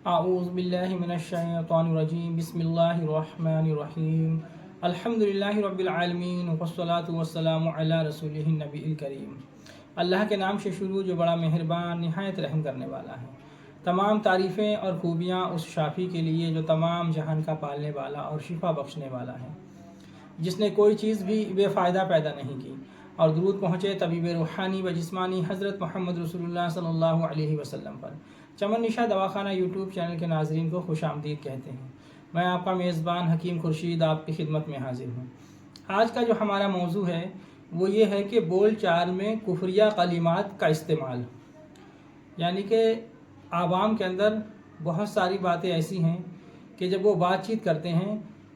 اعوذ باللہ من الشیطان الرجیم، بسم اللہ الرحمن الرحیم، الحمدللہ رب العالمین والصلاة والسلام علی رسولہ النبی الکریم۔ اللہ کے نام سے شروع جو بڑا مہربان نہایت رحم کرنے والا ہے۔ تمام تعریفیں اور خوبیاں اس شافی کے لیے جو تمام جہان کا پالنے والا اور شفا بخشنے والا ہے، جس نے کوئی چیز بھی بے فائدہ پیدا نہیں کی، اور درود پہنچے طبیب روحانی و جسمانی حضرت محمد رسول اللہ صلی اللہ علیہ وسلم پر۔ چمن نشا دواخانہ یوٹیوب چینل کے ناظرین کو خوش آمدید کہتے ہیں۔ میں آپ کا میزبان حکیم خورشید آپ کی خدمت میں حاضر ہوں۔ آج کا جو ہمارا موضوع ہے وہ یہ ہے کہ بول چال میں کفریہ کلمات کا استعمال، یعنی کہ عوام کے اندر بہت ساری باتیں ایسی ہیں کہ جب وہ بات چیت کرتے ہیں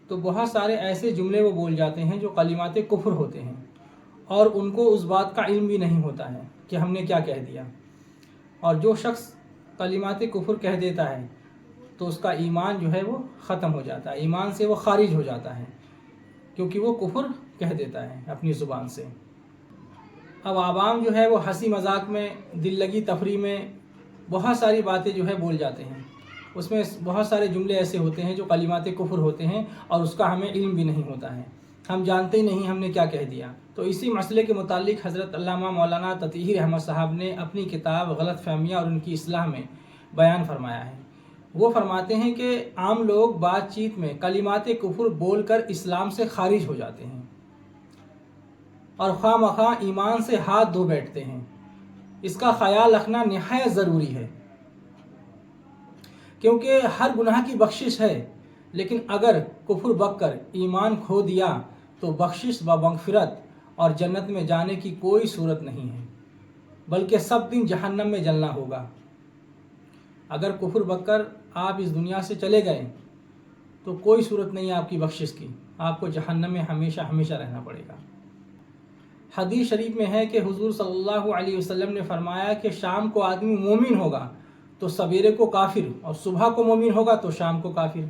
تو بہت سارے ایسے جملے وہ بول جاتے ہیں جو کلمات کفر ہوتے ہیں، اور ان کو اس بات کا علم بھی نہیں ہوتا ہے کہ ہم نے کیا کہہ دیا۔ اور جو شخص کلمات کفر کہہ دیتا ہے تو اس کا ایمان جو ہے وہ ختم ہو جاتا ہے، ایمان سے وہ خارج ہو جاتا ہے، کیونکہ وہ کفر کہہ دیتا ہے اپنی زبان سے۔ اب عوام جو ہے وہ ہنسی مذاق میں، دل لگی تفریح میں بہت ساری باتیں جو ہے بول جاتے ہیں، اس میں بہت سارے جملے ایسے ہوتے ہیں جو کلمات کفر ہوتے ہیں اور اس کا ہمیں علم بھی نہیں ہوتا ہے، ہم جانتے ہی نہیں ہم نے کیا کہہ دیا۔ تو اسی مسئلے کے متعلق حضرت علامہ مولانا تطہیر احمد صاحب نے اپنی کتاب غلط فہمیاں اور ان کی اصلاح میں بیان فرمایا ہے۔ وہ فرماتے ہیں کہ عام لوگ بات چیت میں کلمات کفر بول کر اسلام سے خارج ہو جاتے ہیں اور خواہ مخواہ ایمان سے ہاتھ دھو بیٹھتے ہیں۔ اس کا خیال رکھنا نہایت ضروری ہے، کیونکہ ہر گناہ کی بخشش ہے، لیکن اگر کفر بک کر ایمان کھو دیا تو بخشش و مغفرت اور جنت میں جانے کی کوئی صورت نہیں ہے، بلکہ سب دن جہنم میں جلنا ہوگا۔ اگر کفر بک کر آپ اس دنیا سے چلے گئے تو کوئی صورت نہیں آپ کی بخشش کی، آپ کو جہنم میں ہمیشہ ہمیشہ رہنا پڑے گا۔ حدیث شریف میں ہے کہ حضور صلی اللہ علیہ وسلم نے فرمایا کہ شام کو آدمی مومن ہوگا تو سویرے کو کافر، اور صبح کو مومن ہوگا تو شام کو کافر۔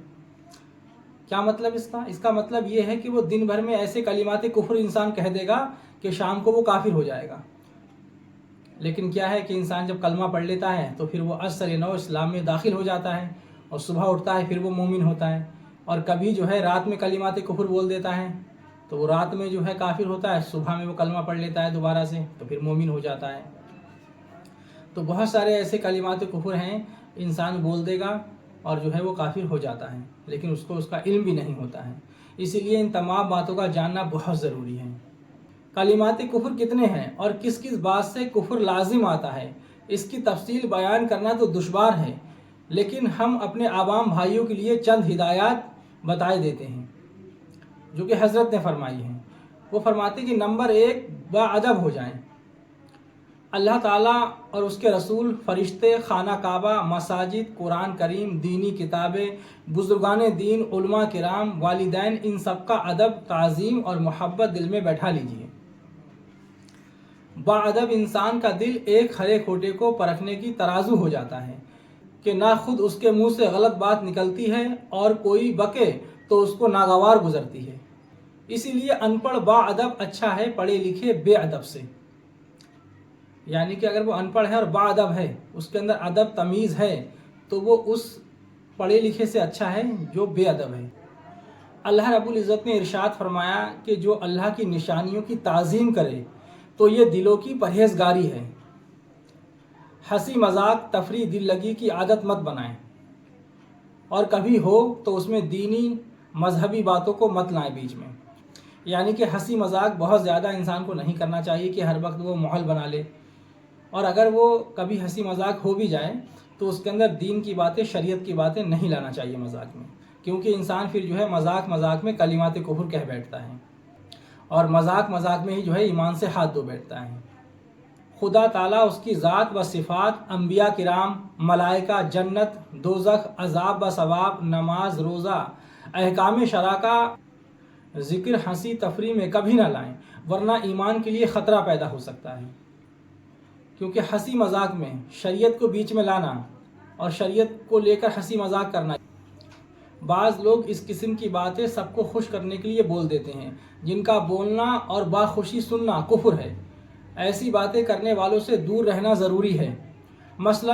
کیا مطلب اس کا مطلب یہ ہے کہ وہ دن بھر میں ایسے کلمات کفر انسان کہہ دے گا کہ شام کو وہ کافر ہو جائے گا۔ لیکن کیا ہے کہ انسان جب کلمہ پڑھ لیتا ہے تو پھر وہ اثر نو اسلام میں داخل ہو جاتا ہے، اور صبح اٹھتا ہے پھر وہ مومن ہوتا ہے۔ اور کبھی جو ہے رات میں کلمات کفر بول دیتا ہے تو وہ رات میں جو ہے کافر ہوتا ہے، صبح میں وہ کلمہ پڑھ لیتا ہے دوبارہ سے تو پھر مومن ہو جاتا ہے۔ تو بہت سارے ایسے کلمات کفر ہیں انسان بول دے گا اور جو ہے وہ کافر ہو جاتا ہے، لیکن اس کو اس کا علم بھی نہیں ہوتا ہے۔ اسی لیے ان تمام باتوں کا جاننا بہت ضروری ہے۔ کلمات کفر کتنے ہیں اور کس کس بات سے کفر لازم آتا ہے، اس کی تفصیل بیان کرنا تو دشوار ہے، لیکن ہم اپنے عوام بھائیوں کے لیے چند ہدایات بتائے دیتے ہیں جو کہ حضرت نے فرمائی ہیں۔ وہ فرماتے کہ نمبر 1، باادب ہو جائیں۔ اللہ تعالیٰ اور اس کے رسول، فرشتے، خانہ کعبہ، مساجد، قرآن کریم، دینی کتابیں، بزرگان دین، علماء کرام، والدین، ان سب کا ادب، تعظیم اور محبت دل میں بیٹھا لیجیے۔ باادب انسان کا دل ایک کھرے کھوٹے کو پرکھنے کی ترازو ہو جاتا ہے کہ نہ خود اس کے منہ سے غلط بات نکلتی ہے اور کوئی بکے تو اس کو ناگوار گزرتی ہے۔ اسی لیے ان پڑھ باادب اچھا ہے پڑھے لکھے بے ادب سے۔ یعنی کہ اگر وہ ان پڑھ ہے اور باادب ہے، اس کے اندر ادب تمیز ہے، تو وہ اس پڑھے لکھے سے اچھا ہے جو بے ادب ہے۔ اللہ رب العزت نے ارشاد فرمایا کہ جو اللہ کی نشانیوں کی تعظیم کرے تو یہ دلوں کی پرہیزگاری ہے۔ ہنسی مذاق، تفریح، دل لگی کی عادت مت بنائیں، اور کبھی ہو تو اس میں دینی مذہبی باتوں کو مت لائیں بیچ میں۔ یعنی کہ ہنسی مذاق بہت زیادہ انسان کو نہیں کرنا چاہیے کہ ہر وقت وہ ماحول بنا لے، اور اگر وہ کبھی ہنسی مذاق ہو بھی جائے تو اس کے اندر دین کی باتیں، شریعت کی باتیں نہیں لانا چاہیے مذاق میں، کیونکہ انسان پھر جو ہے مذاق میں کلمات کفر کہہ بیٹھتا ہے، اور مذاق میں ہی جو ہے ایمان سے ہاتھ دھو بیٹھتا ہے۔ خدا تعالیٰ، اس کی ذات و صفات، انبیاء کرام، ملائکہ، جنت، دوزخ، عذاب و ثواب، نماز، روزہ، احکام شرع کا ذکر ہنسی تفریح میں کبھی نہ لائیں، ورنہ ایمان کے لیے خطرہ پیدا ہو سکتا ہے۔ کیونکہ ہنسی مذاق میں شریعت کو بیچ میں لانا اور شریعت کو لے کر ہنسی مذاق کرنا، بعض لوگ اس قسم کی باتیں سب کو خوش کرنے کے لیے بول دیتے ہیں، جن کا بولنا اور باخوشی سننا کفر ہے۔ ایسی باتیں کرنے والوں سے دور رہنا ضروری ہے۔ مثلا